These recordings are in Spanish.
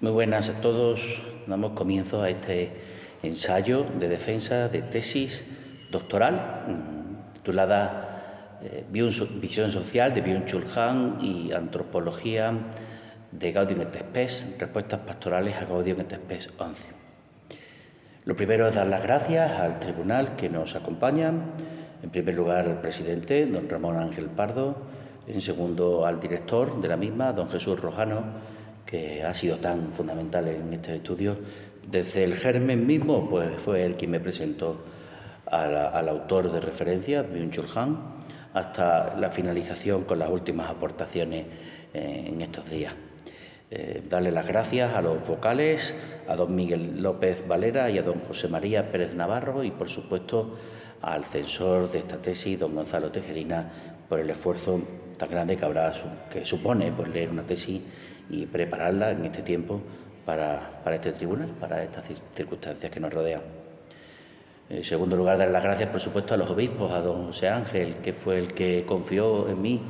Muy buenas a todos. Damos comienzo a este ensayo de defensa de tesis doctoral titulada Visión social de Byung-Chul Han y Antropología de Gaudium et Spes, respuestas pastorales a Gaudium et Spes 11. Lo primero es dar las gracias al tribunal que nos acompaña. En primer lugar, al presidente, don Ramón Ángel Pardo. En segundo, al director de la misma, don Jesús Rojano, que ha sido tan fundamental en este estudio. Desde el germen mismo, pues fue él quien me presentó al autor de referencia, Byung-Chul Han, hasta la finalización con las últimas aportaciones en estos días. Darle las gracias a los vocales, a don Miguel López Valera y a don José María Pérez Navarro y, por supuesto, al censor de esta tesis, don Gonzalo Tejerina, por el esfuerzo tan grande que supone pues, leer una tesis y prepararla en este tiempo para este tribunal, para estas circunstancias que nos rodean. En segundo lugar, dar las gracias, por supuesto, a los obispos, a don José Ángel, que fue el que confió en mí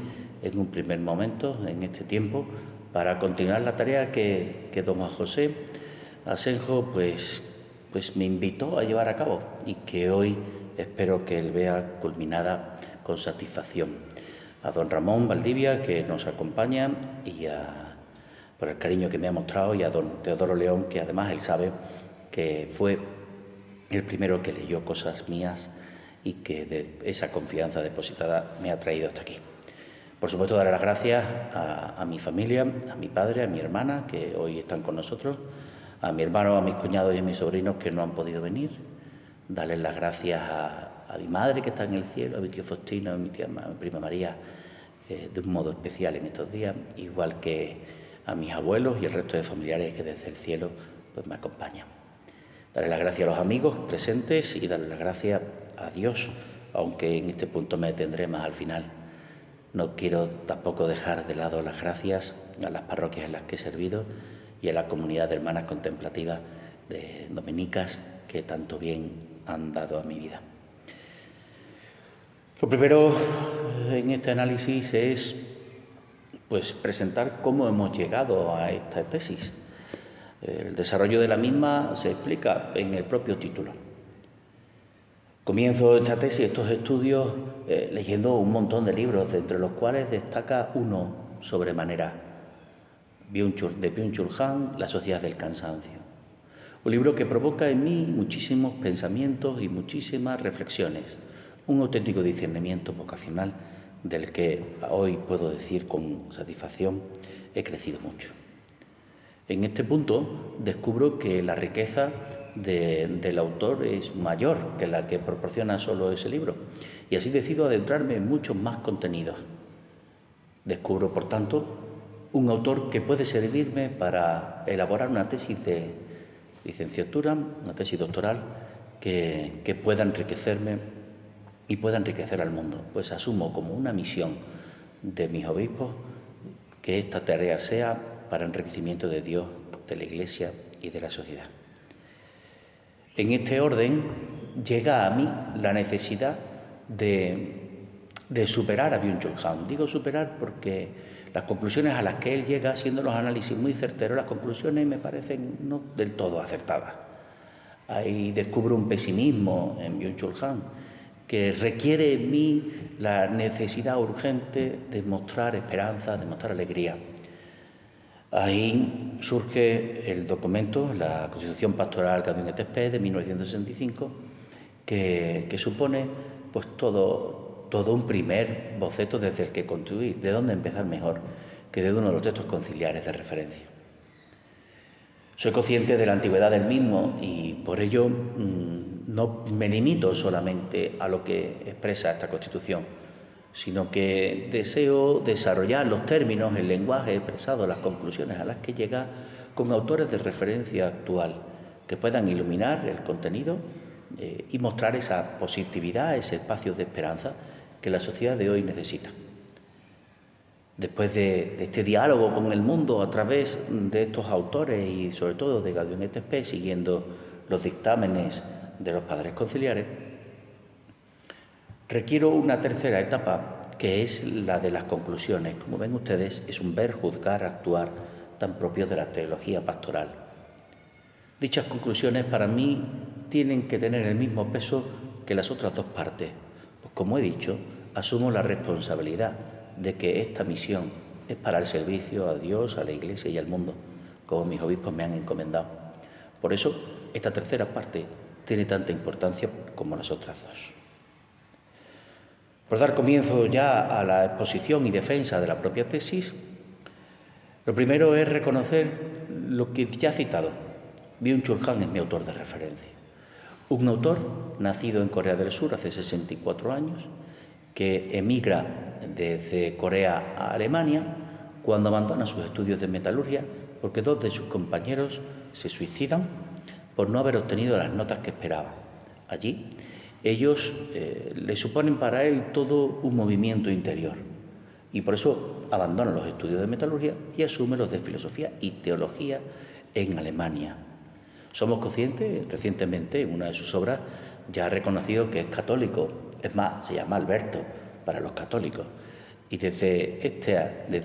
en un primer momento, en este tiempo, para continuar la tarea que don Juan José Asenjo pues me invitó a llevar a cabo y que hoy espero que él vea culminada con satisfacción. A don Ramón Valdivia, que nos acompaña, y por el cariño que me ha mostrado, y a don Teodoro León, que además él sabe que fue el primero que leyó cosas mías y que de esa confianza depositada me ha traído hasta aquí. Por supuesto, darle las gracias a mi familia, a mi padre, a mi hermana, que hoy están con nosotros, a mi hermano, a mis cuñados y a mis sobrinos que no han podido venir. Darles las gracias a mi madre, que está en el cielo, a mi tío Faustino, a mi prima María, de un modo especial en estos días, igual que a mis abuelos y el resto de familiares que desde el cielo pues, me acompañan. Darle las gracias a los amigos presentes y darle las gracias a Dios, aunque en este punto me detendré más al final. No quiero tampoco dejar de lado las gracias a las parroquias en las que he servido y a la comunidad de hermanas contemplativas de dominicas que tanto bien han dado a mi vida. Lo primero en este análisis es pues, presentar cómo hemos llegado a esta tesis. El desarrollo de la misma se explica en el propio título. Comienzo esta tesis, estos estudios, leyendo un montón de libros, entre los cuales destaca uno sobremanera, de Byung-Chul Han, La sociedad del cansancio. Un libro que provoca en mí muchísimos pensamientos y muchísimas reflexiones, un auténtico discernimiento vocacional del que hoy puedo decir con satisfacción he crecido mucho. En este punto descubro que la riqueza del autor es mayor que la que proporciona solo ese libro y así decido adentrarme en muchos más contenidos. Descubro, por tanto, un autor que puede servirme para elaborar una tesis de licenciatura, una tesis doctoral que pueda enriquecerme y pueda enriquecer al mundo, pues asumo como una misión de mis obispos que esta tarea sea para enriquecimiento de Dios, de la Iglesia y de la sociedad. En este orden llega a mí la necesidad de superar a Byung-Chul Han. Digo superar porque las conclusiones a las que él llega, haciendo los análisis muy certeros, las conclusiones me parecen no del todo acertadas. Ahí descubro un pesimismo en Byung-Chul Han que requiere en mí la necesidad urgente de mostrar esperanza, de mostrar alegría. Ahí surge el documento, la Constitución Pastoral Gaudium et Spes de 1965, que supone pues todo un primer boceto desde el que construir, de dónde empezar mejor que de uno de los textos conciliares de referencia. Soy consciente de la antigüedad del mismo y por ello no me limito solamente a lo que expresa esta Constitución, sino que deseo desarrollar los términos, el lenguaje expresado, las conclusiones a las que llega con autores de referencia actual que puedan iluminar el contenido y mostrar esa positividad, ese espacio de esperanza que la sociedad de hoy necesita. Después de este diálogo con el mundo a través de estos autores y sobre todo de Gaudium et Spes, siguiendo los dictámenes de los padres conciliares, requiero una tercera etapa que es la de las conclusiones. Como ven ustedes, es un ver, juzgar, actuar tan propios de la teología pastoral. Dichas conclusiones para mí tienen que tener el mismo peso que las otras dos partes, pues como he dicho, asumo la responsabilidad de que esta misión es para el servicio a Dios, a la Iglesia y al mundo, como mis obispos me han encomendado. Por eso, esta tercera parte tiene tanta importancia como las otras dos. Por dar comienzo ya a la exposición y defensa de la propia tesis, lo primero es reconocer lo que ya he citado. Byung-Chul Han es mi autor de referencia. Un autor nacido en Corea del Sur hace 64 años, que emigra desde Corea a Alemania cuando abandona sus estudios de metalurgia porque dos de sus compañeros se suicidan por no haber obtenido las notas que esperaban. Allí, ellos le suponen para él todo un movimiento interior y por eso abandona los estudios de metalurgia y asume los de filosofía y teología en Alemania. Somos conscientes, recientemente en una de sus obras ya ha reconocido que es católico, es más, se llama Alberto para los católicos. Y desde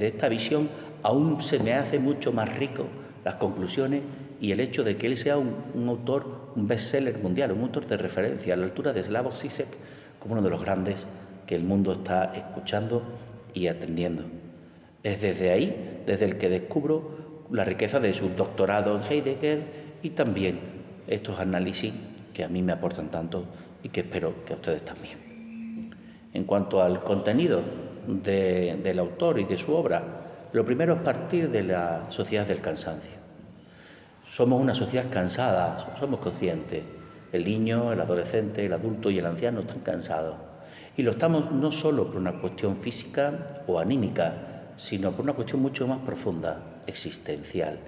esta visión aún se me hace mucho más rico las conclusiones y el hecho de que él sea un autor, un bestseller mundial, un autor de referencia a la altura de Slavoj Žižek como uno de los grandes que el mundo está escuchando y atendiendo. Es desde ahí, desde el que descubro la riqueza de su doctorado en Heidegger y también estos análisis que a mí me aportan tanto y que espero que a ustedes también. En cuanto al contenido del autor y de su obra, lo primero es partir de la sociedad del cansancio. Somos una sociedad cansada, somos conscientes. El niño, el adolescente, el adulto y el anciano están cansados. Y lo estamos no solo por una cuestión física o anímica, sino por una cuestión mucho más profunda, existencial,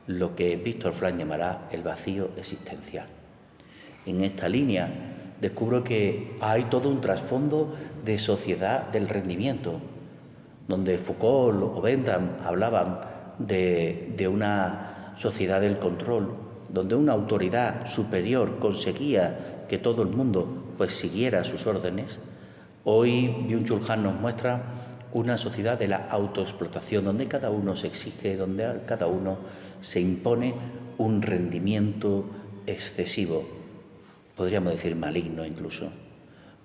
lo que Víctor Frank llamará el vacío existencial. En esta línea descubro que hay todo un trasfondo de sociedad del rendimiento, donde Foucault o Bentham hablaban de una sociedad del control, donde una autoridad superior conseguía que todo el mundo siguiera sus órdenes. Hoy Byung-Chul Han nos muestra una sociedad de la autoexplotación, donde cada uno se exige, donde a cada uno se impone un rendimiento excesivo, podríamos decir maligno incluso,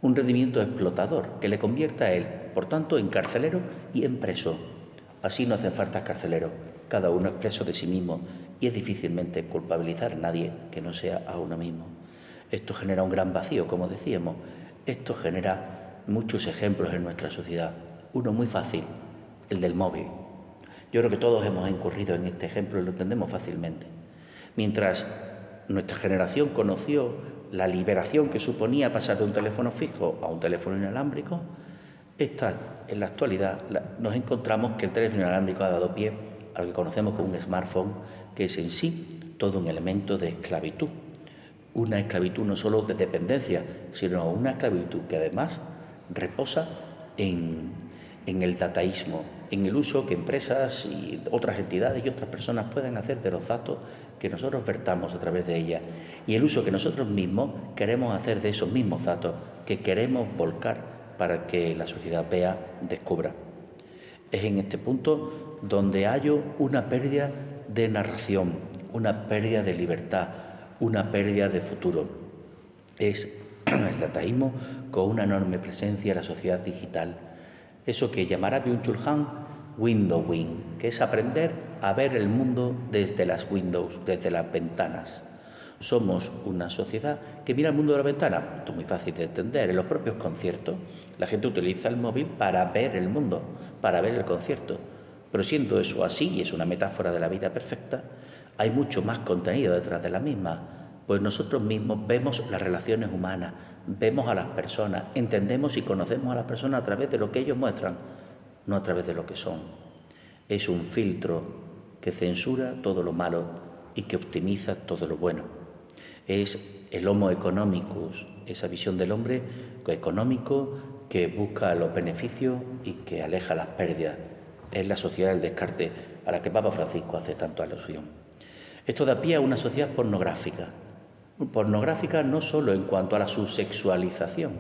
un rendimiento explotador que le convierta a él, por tanto, en carcelero y en preso. Así no hacen falta carceleros, cada uno es preso de sí mismo y es difícilmente culpabilizar a nadie que no sea a uno mismo. Esto genera un gran vacío, como decíamos, esto genera muchos ejemplos en nuestra sociedad. Uno muy fácil, el del móvil. Yo creo que todos hemos incurrido en este ejemplo y lo entendemos fácilmente. Mientras nuestra generación conoció la liberación que suponía pasar de un teléfono fijo a un teléfono inalámbrico, en la actualidad nos encontramos que el teléfono inalámbrico ha dado pie a lo que conocemos como un smartphone, que es en sí todo un elemento de esclavitud. Una esclavitud no solo de dependencia, sino una esclavitud que además reposa en el dataísmo, en el uso que empresas y otras entidades y otras personas pueden hacer de los datos que nosotros vertamos a través de ellas y el uso que nosotros mismos queremos hacer de esos mismos datos que queremos volcar para que la sociedad vea, descubra. Es en este punto donde hallo una pérdida de narración, una pérdida de libertad, una pérdida de futuro. Es el dataísmo con una enorme presencia en la sociedad digital. Eso que llamará Byung-Chul Han windowing, que es aprender a ver el mundo desde las windows, desde las ventanas. Somos una sociedad que mira el mundo de la ventana. Esto es muy fácil de entender. En los propios conciertos, la gente utiliza el móvil para ver el mundo, para ver el concierto. Pero siendo eso así, y es una metáfora de la vida perfecta, hay mucho más contenido detrás de la misma. Pues nosotros mismos vemos las relaciones humanas, vemos a las personas, entendemos y conocemos a las personas a través de lo que ellos muestran, no a través de lo que son. Es un filtro que censura todo lo malo y que optimiza todo lo bueno. Es el homo economicus, esa visión del hombre económico que busca los beneficios y que aleja las pérdidas. Es la sociedad del descarte a la que Papa Francisco hace tanto alusión. Esto da pie a una sociedad pornográfica. Pornográfica no solo en cuanto a la subsexualización,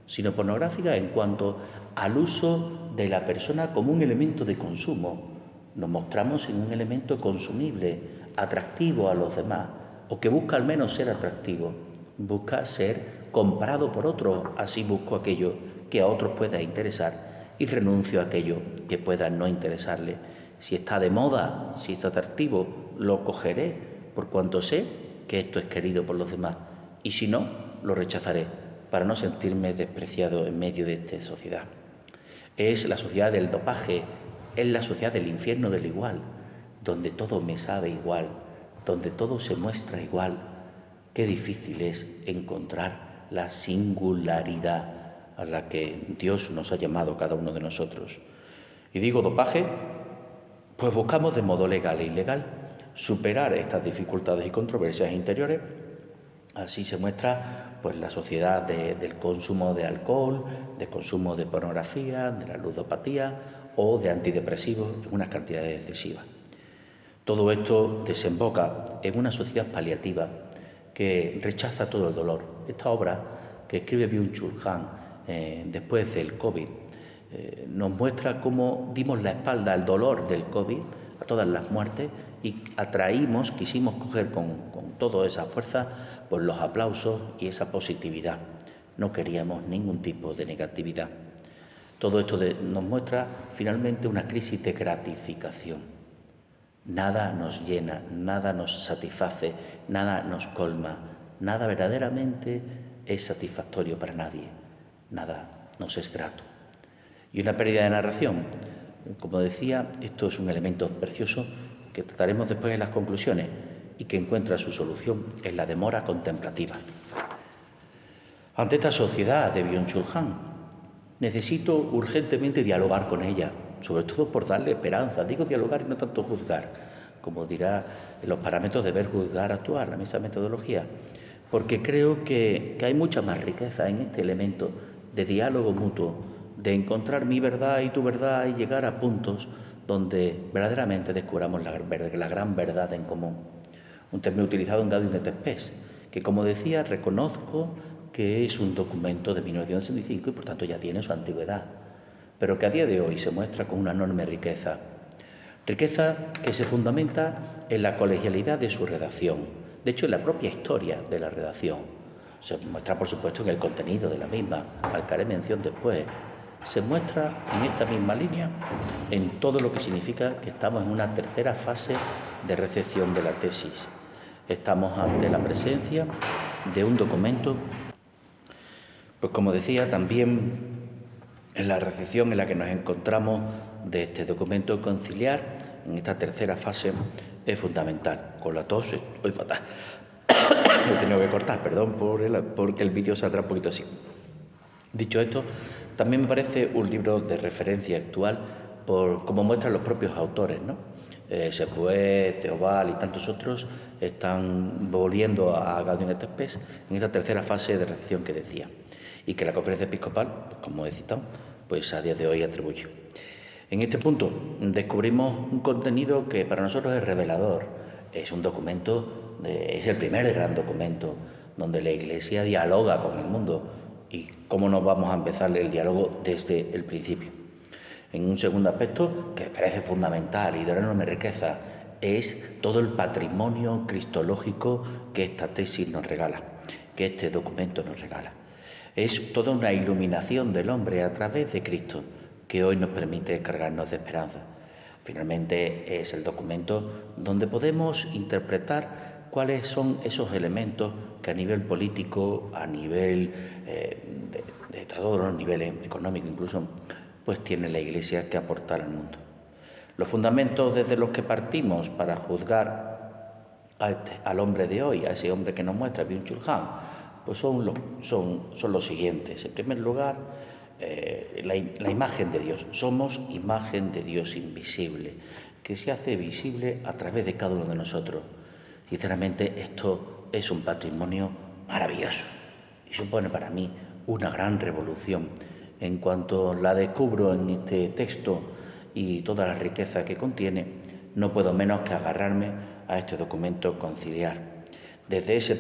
sino pornográfica en cuanto al uso de la persona como un elemento de consumo, nos mostramos en un elemento consumible, atractivo a los demás, o que busca al menos ser atractivo, busca ser comprado por otros, así busco aquello que a otros pueda interesar y renuncio a aquello que pueda no interesarle. Si está de moda, si es atractivo, lo cogeré por cuanto sé que esto es querido por los demás, y si no, lo rechazaré para no sentirme despreciado en medio de esta sociedad. Es la sociedad del dopaje, es la sociedad del infierno del igual, donde todo me sabe igual, donde todo se muestra igual. Qué difícil es encontrar la singularidad a la que Dios nos ha llamado cada uno de nosotros. Y digo dopaje, pues buscamos de modo legal e ilegal superar estas dificultades y controversias interiores. Así se muestra pues la sociedad del consumo de alcohol, del consumo de pornografía, de la ludopatía o de antidepresivos en unas cantidades excesivas. Todo esto desemboca en una sociedad paliativa que rechaza todo el dolor. Esta obra que escribe Byung-Chul Han después del COVID nos muestra cómo dimos la espalda al dolor del COVID, a todas las muertes, y quisimos coger con toda esa fuerza pues los aplausos y esa positividad. No queríamos ningún tipo de negatividad. Todo esto nos muestra finalmente una crisis de gratificación. Nada nos llena, nada nos satisface, nada nos colma, nada verdaderamente es satisfactorio para nadie, nada nos es grato. Y una pérdida de narración. Como decía, esto es un elemento precioso que trataremos después en las conclusiones y que encuentra su solución en la demora contemplativa. Ante esta sociedad de Byung-Chul Han, necesito urgentemente dialogar con ella, sobre todo por darle esperanza. Digo dialogar y no tanto juzgar, como dirá en los parámetros de ver, juzgar, actuar, la misma metodología, porque creo que hay mucha más riqueza en este elemento de diálogo mutuo, de encontrar mi verdad y tu verdad y llegar a puntos donde verdaderamente descubramos la gran verdad en común. Un término utilizado en Gaudium et Spes, que como decía, reconozco que es un documento de 1965 y por tanto ya tiene su antigüedad, pero que a día de hoy se muestra con una enorme riqueza. Riqueza que se fundamenta en la colegialidad de su redacción, de hecho en la propia historia de la redacción. Se muestra por supuesto en el contenido de la misma, al que haré mención después. Se muestra en esta misma línea en todo lo que significa que estamos en una tercera fase de recepción de la tesis. Estamos ante la presencia de un documento, pues como decía, también en la recepción en la que nos encontramos de este documento conciliar, en esta tercera fase, es fundamental. Con la tos estoy fatal. He tenido que cortar, perdón, porque el vídeo saldrá un poquito así. Dicho esto, también me parece un libro de referencia actual como muestran los propios autores, ¿no? Sepué, Teobal y tantos otros están volviendo a Gaudium et Spes en esta tercera fase de recepción que decía, y que la Conferencia Episcopal, como he citado, pues a día de hoy atribuye. En este punto descubrimos un contenido que para nosotros es revelador. Es un documento, es el primer gran documento donde la Iglesia dialoga con el mundo. ¿Y cómo nos vamos a empezar el diálogo desde el principio? En un segundo aspecto, que me parece fundamental y de enorme riqueza, es todo el patrimonio cristológico que esta tesis nos regala, que este documento nos regala. Es toda una iluminación del hombre a través de Cristo, que hoy nos permite cargarnos de esperanza. Finalmente es el documento donde podemos interpretar cuáles son esos elementos que a nivel político, a nivel de todos los niveles económicos incluso, pues tiene la Iglesia que aportar al mundo. Los fundamentos desde los que partimos para juzgar al hombre de hoy, a ese hombre que nos muestra Byung-Chul Han, pues son los siguientes. En primer lugar, la imagen de Dios. Somos imagen de Dios invisible, que se hace visible a través de cada uno de nosotros. Sinceramente, esto es un patrimonio maravilloso y supone para mí una gran revolución. En cuanto la descubro en este texto y toda la riqueza que contiene, no puedo menos que agarrarme a este documento conciliar. Desde ese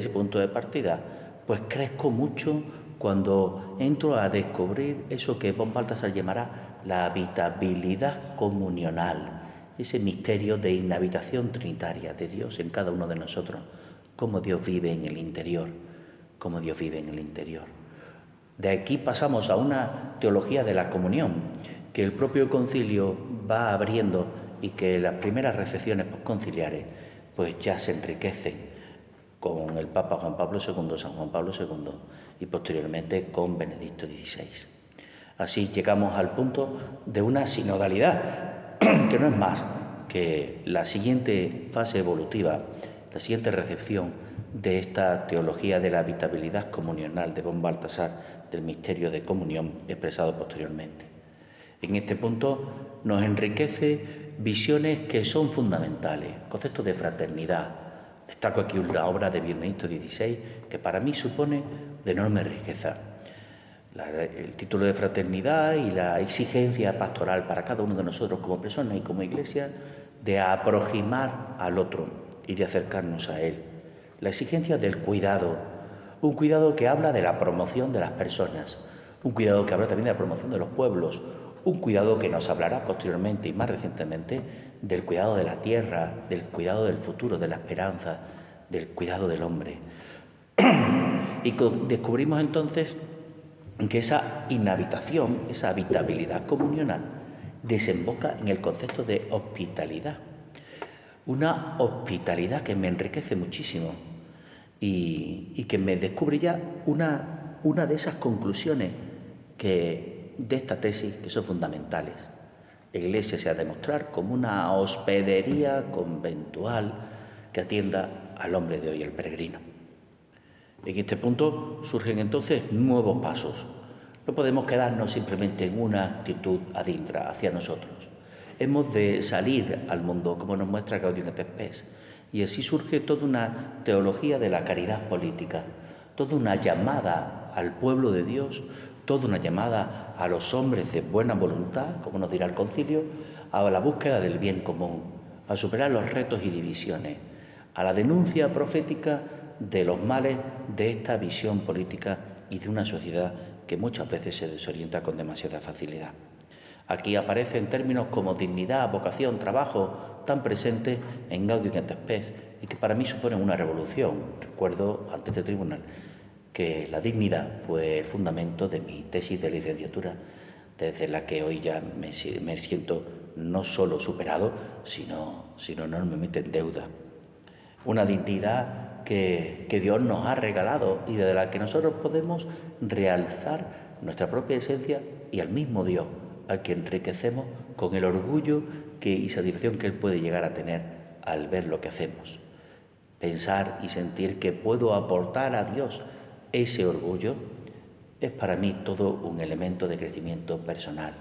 punto de partida, pues crezco mucho cuando entro a descubrir eso que von Balthasar llamará la habitabilidad comunional, ese misterio de inhabitación trinitaria de Dios en cada uno de nosotros, cómo Dios vive en el interior, cómo Dios vive en el interior. De aquí pasamos a una teología de la comunión, que el propio concilio va abriendo y que las primeras recepciones postconciliares pues ya se enriquecen con el Papa Juan Pablo II, San Juan Pablo II, y posteriormente con Benedicto XVI. Así llegamos al punto de una sinodalidad, que no es más que la siguiente fase evolutiva, la siguiente recepción de esta teología de la habitabilidad comunional de von Balthasar, del misterio de comunión expresado posteriormente. En este punto nos enriquece visiones que son fundamentales, conceptos de fraternidad. Destaco aquí la obra de Benedicto XVI, que para mí supone de enorme riqueza. El título de fraternidad y la exigencia pastoral para cada uno de nosotros como personas y como iglesia de aproximar al otro y de acercarnos a él. La exigencia del cuidado, un cuidado que habla de la promoción de las personas, un cuidado que habla también de la promoción de los pueblos, un cuidado que nos hablará posteriormente y más recientemente del cuidado de la tierra, del cuidado del futuro, de la esperanza, del cuidado del hombre. Y descubrimos entonces que esa inhabitación, esa habitabilidad comunional, desemboca en el concepto de hospitalidad. Una hospitalidad que me enriquece muchísimo y que me descubre ya una de esas conclusiones de esta tesis que son fundamentales. La Iglesia se ha de mostrar como una hospedería conventual que atienda al hombre de hoy, el peregrino. En este punto surgen entonces nuevos pasos. No podemos quedarnos simplemente en una actitud adintra hacia nosotros. Hemos de salir al mundo, como nos muestra Gaudium et Spes, y así surge toda una teología de la caridad política, toda una llamada al pueblo de Dios, toda una llamada a los hombres de buena voluntad, como nos dirá el concilio, a la búsqueda del bien común, a superar los retos y divisiones, a la denuncia profética de los males de esta visión política y de una sociedad que muchas veces se desorienta con demasiada facilidad. Aquí aparecen términos como dignidad, vocación, trabajo, tan presentes en Gaudium et Spes y que para mí suponen una revolución. Recuerdo ante este tribunal que la dignidad fue el fundamento de mi tesis de licenciatura, desde la que hoy ya me siento no solo superado, sino enormemente en deuda. Una dignidad que Dios nos ha regalado y de la que nosotros podemos realzar nuestra propia esencia y al mismo Dios, al que enriquecemos con el orgullo y satisfacción que Él puede llegar a tener al ver lo que hacemos. Pensar y sentir que puedo aportar a Dios ese orgullo es para mí todo un elemento de crecimiento personal.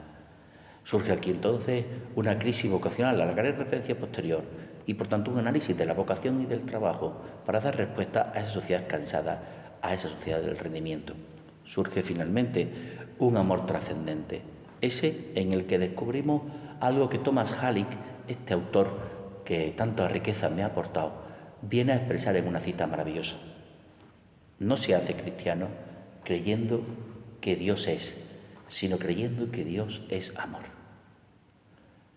Surge aquí entonces una crisis vocacional a la que haré referencia posterior y por tanto un análisis de la vocación y del trabajo para dar respuesta a esa sociedad cansada, a esa sociedad del rendimiento. Surge finalmente un amor trascendente, ese en el que descubrimos algo que Thomas Halleck, este autor que tanta riqueza me ha aportado, viene a expresar en una cita maravillosa. No se hace cristiano creyendo que Dios es, sino creyendo que Dios es amor.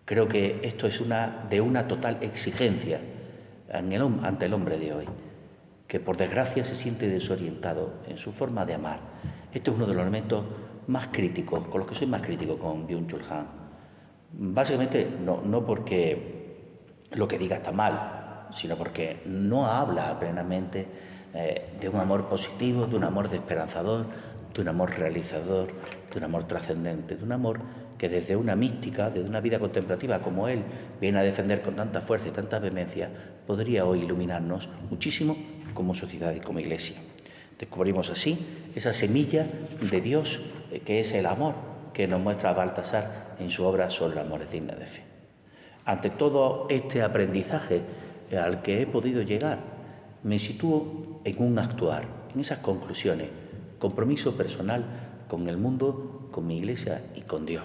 Creo que esto es de una total exigencia ante el hombre de hoy, que por desgracia se siente desorientado en su forma de amar. Este es uno de los elementos más críticos, con los que soy más crítico con Byung-Chul Han. Básicamente no porque lo que diga está mal, sino porque no habla plenamente de un amor positivo, de un amor esperanzador, de un amor realizador, de un amor trascendente, de un amor que desde una mística, desde una vida contemplativa como él viene a defender con tanta fuerza y tanta vehemencia, podría hoy iluminarnos muchísimo como sociedad y como iglesia. Descubrimos así esa semilla de Dios que es el amor que nos muestra Balthasar en su obra Solo el amor es digno de fe. Ante todo este aprendizaje al que he podido llegar, me sitúo en un actuar, en esas conclusiones, compromiso personal con el mundo, con mi iglesia y con Dios.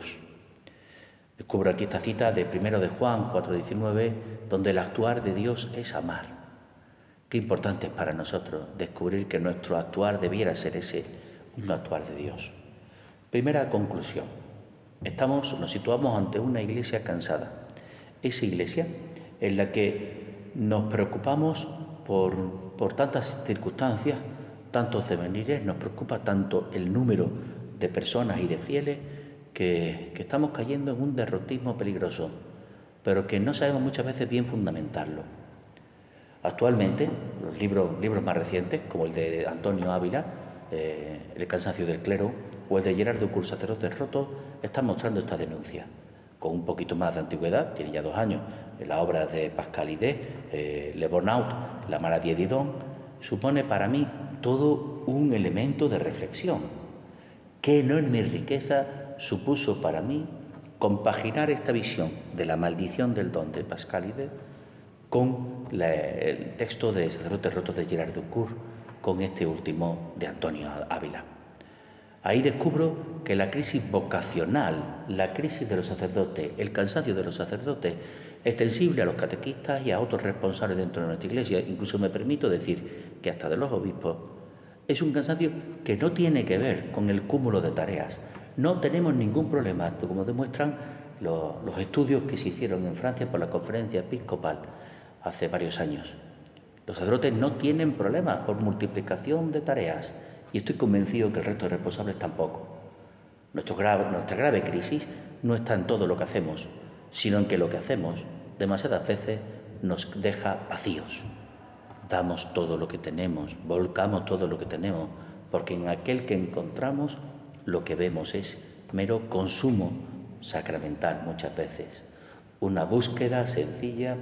Descubro aquí esta cita de 1 de Juan 4:19, donde el actuar de Dios es amar. Qué importante es para nosotros descubrir que nuestro actuar debiera ser ese, un actuar de Dios. Primera conclusión. Nos situamos ante una iglesia cansada. Esa iglesia en la que nos preocupamos por tantas circunstancias, tantos devenires, nos preocupa tanto el número de personas y de fieles que estamos cayendo en un derrotismo peligroso, pero que no sabemos muchas veces bien fundamentarlo. Actualmente, los libros más recientes, como el de Antonio Ávila, El cansancio del clero, o el de Gerard de Cour, Sacerdotes rotos, están mostrando esta denuncia. Con un poquito más de antigüedad, tiene ya 2 años, la obra de Pascal Idé, Le Burnout, La maladie d'Idon, supone para mí todo un elemento de reflexión. Qué enorme riqueza supuso para mí compaginar esta visión de la maldición del don de Pascal Idé con el texto de Sacerdotes rotos de Gerard de Cour, con este último de Antonio Ávila. Ahí descubro que la crisis vocacional, la crisis de los sacerdotes, el cansancio de los sacerdotes, extensible a los catequistas y a otros responsables dentro de nuestra iglesia, incluso me permito decir que hasta de los obispos, es un cansancio que no tiene que ver con el cúmulo de tareas. No tenemos ningún problema, como demuestran los estudios que se hicieron en Francia por la Conferencia Episcopal hace varios años. Los sacerdotes no tienen problemas por multiplicación de tareas y estoy convencido que el resto de responsables tampoco. Nuestra grave crisis no está en todo lo que hacemos, sino en que lo que hacemos demasiadas veces nos deja vacíos. Damos todo lo que tenemos, volcamos todo lo que tenemos, porque en aquel que encontramos lo que vemos es mero consumo sacramental muchas veces, una búsqueda sencilla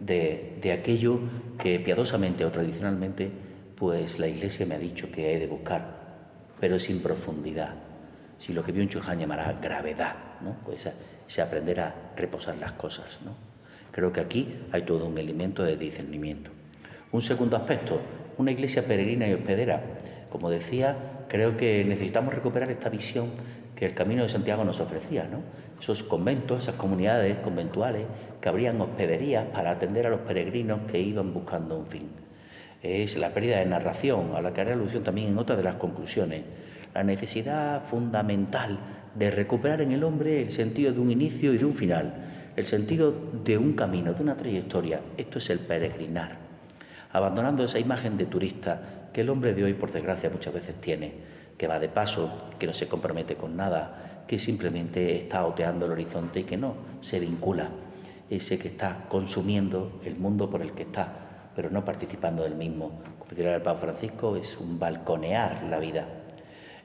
de aquello que piadosamente o tradicionalmente pues la Iglesia me ha dicho que he de buscar, pero sin profundidad, sin lo que Byung-Chul Han llamará gravedad, ¿no? Pues ese aprender a reposar las cosas, ¿no? Creo que aquí hay todo un elemento de discernimiento. Un segundo aspecto, una iglesia peregrina y hospedera. Como decía, creo que necesitamos recuperar esta visión que el Camino de Santiago nos ofrecía, ¿no? Esos conventos, esas comunidades conventuales que abrían hospederías para atender a los peregrinos que iban buscando un fin. Es la pérdida de narración, a la que haré alusión también en otra de las conclusiones. La necesidad fundamental de recuperar en el hombre el sentido de un inicio y de un final, el sentido de un camino, de una trayectoria. Esto es el peregrinar. Abandonando esa imagen de turista que el hombre de hoy, por desgracia, muchas veces tiene, que va de paso, que no se compromete con nada, que simplemente está oteando el horizonte y que no se vincula. Ese que está consumiendo el mundo por el que está, pero no participando del mismo. Como dirá el Papa Francisco, es un balconear la vida.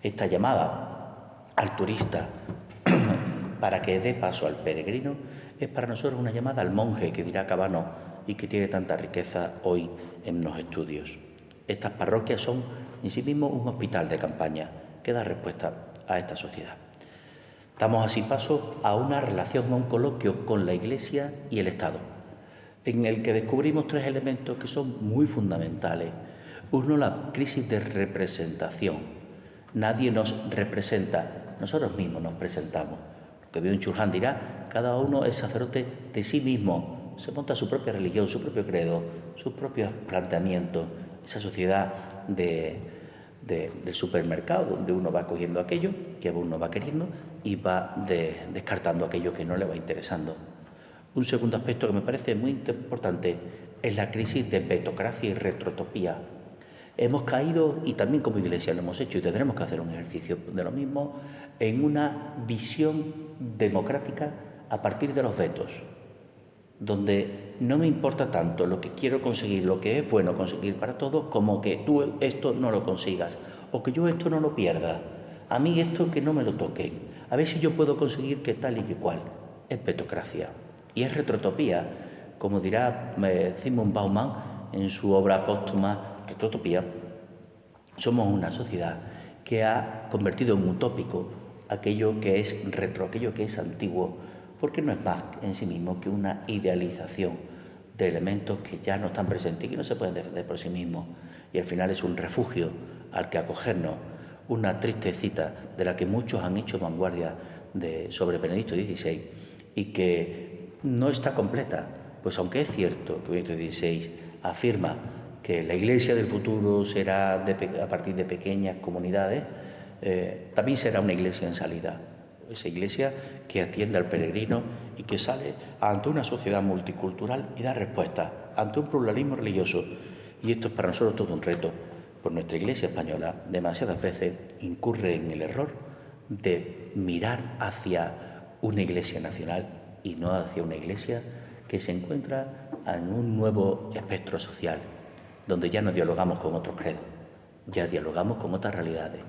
Esta llamada al turista para que dé paso al peregrino es para nosotros una llamada al monje, que dirá Cabano, y que tiene tanta riqueza hoy en los estudios. Estas parroquias son en sí mismos un hospital de campaña que da respuesta a esta sociedad. Damos así paso a una relación, a un coloquio con la Iglesia y el Estado, en el que descubrimos 3 elementos que son muy fundamentales. Uno, la crisis de representación. Nadie nos representa, nosotros mismos nos presentamos. Lo que Byung-Chul Han dirá, cada uno es sacerdote de sí mismo, se monta su propia religión, su propio credo, sus propios planteamientos, esa sociedad del supermercado, donde uno va cogiendo aquello que uno va queriendo y va descartando aquello que no le va interesando. Un segundo aspecto que me parece muy importante es la crisis de petocracia y retrotopía. Hemos caído, y también como Iglesia lo hemos hecho, y tendremos que hacer un ejercicio de lo mismo, en una visión democrática a partir de los vetos, donde no me importa tanto lo que quiero conseguir, lo que es bueno conseguir para todos, como que tú esto no lo consigas, o que yo esto no lo pierda, a mí esto que no me lo toquen, a ver si yo puedo conseguir que tal y que cual. Es petocracia y es retrotopía, como dirá Zygmunt Bauman en su obra póstuma Retrotopía. Somos una sociedad que ha convertido en utópico aquello que es retro, aquello que es antiguo, porque no es más en sí mismo que una idealización de elementos que ya no están presentes y que no se pueden defender por sí mismos. Y al final es un refugio al que acogernos, una triste cita de la que muchos han hecho vanguardia sobre Benedicto XVI y que no está completa, pues aunque es cierto que Benedicto XVI afirma que la Iglesia del futuro será a partir de pequeñas comunidades, también será una Iglesia en salida. esa iglesia que atiende al peregrino y que sale ante una sociedad multicultural y da respuesta ante un pluralismo religioso. Y esto es para nosotros todo un reto, pues nuestra iglesia española demasiadas veces incurre en el error de mirar hacia una iglesia nacional y no hacia una iglesia que se encuentra en un nuevo espectro social, donde ya no dialogamos con otros credos, ya dialogamos con otras realidades.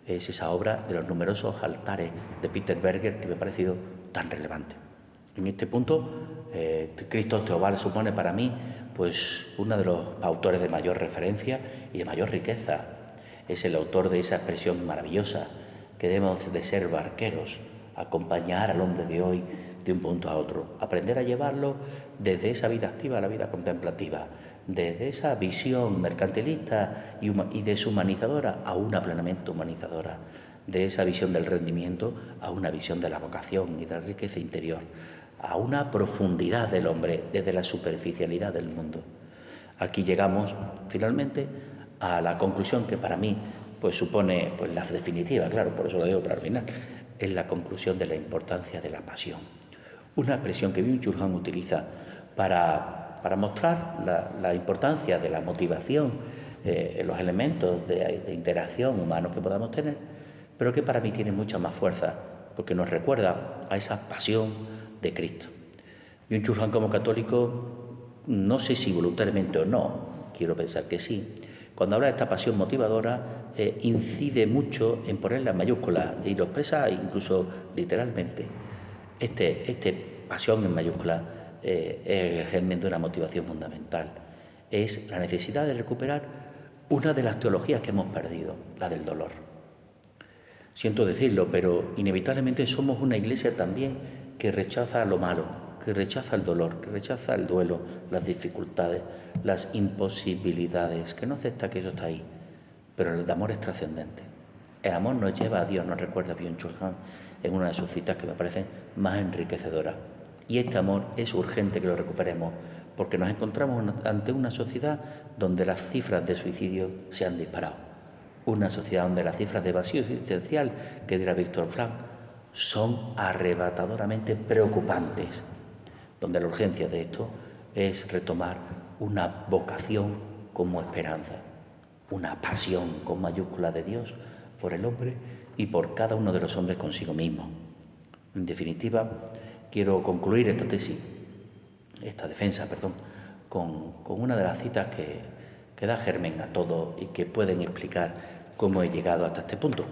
Es esa obra de los numerosos altares de Peter Berger que me ha parecido tan relevante. En este punto, Christoph Theobald supone para mí pues uno de los autores de mayor referencia y de mayor riqueza. Es el autor de esa expresión maravillosa que debemos de ser barqueros, acompañar al hombre de hoy de un punto a otro, aprender a llevarlo desde esa vida activa a la vida contemplativa, desde esa visión mercantilista y deshumanizadora a una plenamente humanizadora, de esa visión del rendimiento a una visión de la vocación y de la riqueza interior, a una profundidad del hombre desde la superficialidad del mundo. Aquí llegamos finalmente a la conclusión que para mí pues supone pues la definitiva, claro, por eso lo digo para el final, es la conclusión de la importancia de la pasión. Una expresión que Byung-Chul Han utiliza para mostrar la importancia de la motivación, los elementos de interacción humanos que podamos tener, pero que para mí tiene mucha más fuerza, porque nos recuerda a esa pasión de Cristo. Byung-Chul Han como católico, no sé si voluntariamente o no, quiero pensar que sí, cuando habla de esta pasión motivadora, incide mucho en ponerla en mayúscula y lo expresa incluso literalmente. Pasión en mayúscula es el germen de una motivación fundamental. Es la necesidad de recuperar una de las teologías que hemos perdido, la del dolor. Siento decirlo, pero inevitablemente somos una iglesia también que rechaza lo malo, que rechaza el dolor, que rechaza el duelo, las dificultades, las imposibilidades, que no acepta que eso está ahí. Pero el amor es trascendente. El amor nos lleva a Dios, nos recuerda Byung-Chul Han en una de sus citas que me parecen más enriquecedoras. Y este amor es urgente que lo recuperemos, porque nos encontramos ante una sociedad donde las cifras de suicidio se han disparado. Una sociedad donde las cifras de vacío existencial, que dirá Víctor Frank, son arrebatadoramente preocupantes, donde la urgencia de esto es retomar una vocación como esperanza, una pasión con mayúscula de Dios por el hombre y por cada uno de los hombres consigo mismo. En definitiva, quiero concluir esta defensa, con una de las citas que da germen a todo y que pueden explicar cómo he llegado hasta este punto.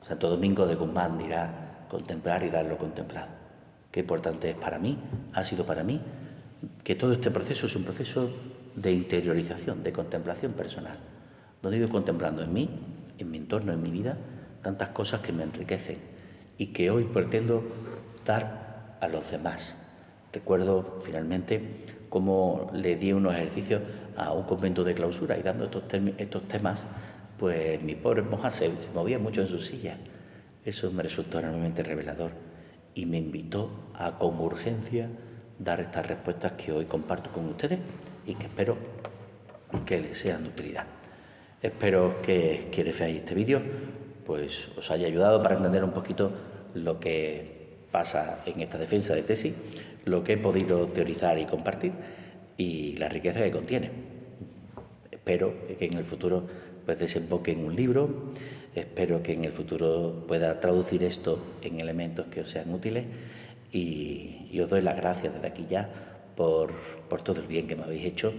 Santo Domingo de Guzmán dirá: contemplar y dar lo contemplado. Qué importante es para mí, ha sido para mí, que todo este proceso es un proceso de interiorización, de contemplación personal, donde he ido contemplando en mí, en mi entorno, en mi vida, tantas cosas que me enriquecen y que hoy pretendo dar a los demás. Recuerdo finalmente cómo le di unos ejercicios a un convento de clausura y dando estos temas, pues mi pobre monja se movía mucho en su silla. Eso me resultó enormemente revelador y me invitó a con urgencia dar estas respuestas que hoy comparto con ustedes y que espero que les sean de utilidad. Espero que quienes veáis este vídeo pues os haya ayudado para entender un poquito lo que pasa en esta defensa de tesis, lo que he podido teorizar y compartir y la riqueza que contiene. Espero que en el futuro pues desemboque en un libro, espero que en el futuro pueda traducir esto en elementos que os sean útiles y os doy las gracias desde aquí ya por todo el bien que me habéis hecho,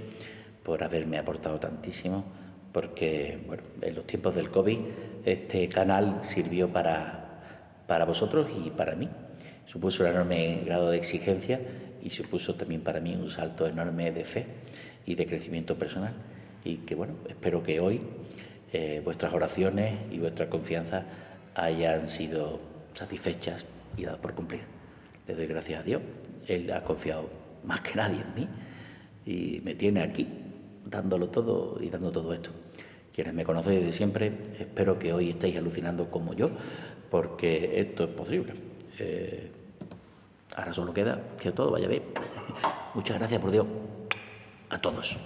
por haberme aportado tantísimo, porque bueno, en los tiempos del COVID este canal sirvió para vosotros y para mí. Supuso un enorme grado de exigencia y supuso también para mí un salto enorme de fe y de crecimiento personal. Y que bueno, espero que hoy vuestras oraciones y vuestra confianza hayan sido satisfechas y dadas por cumplir. Le doy gracias a Dios. Él ha confiado más que nadie en mí y me tiene aquí dándolo todo y dando todo esto. Quienes me conocéis desde siempre, espero que hoy estéis alucinando como yo, porque esto es posible. Ahora solo queda que todo vaya bien. Muchas gracias por Dios a todos.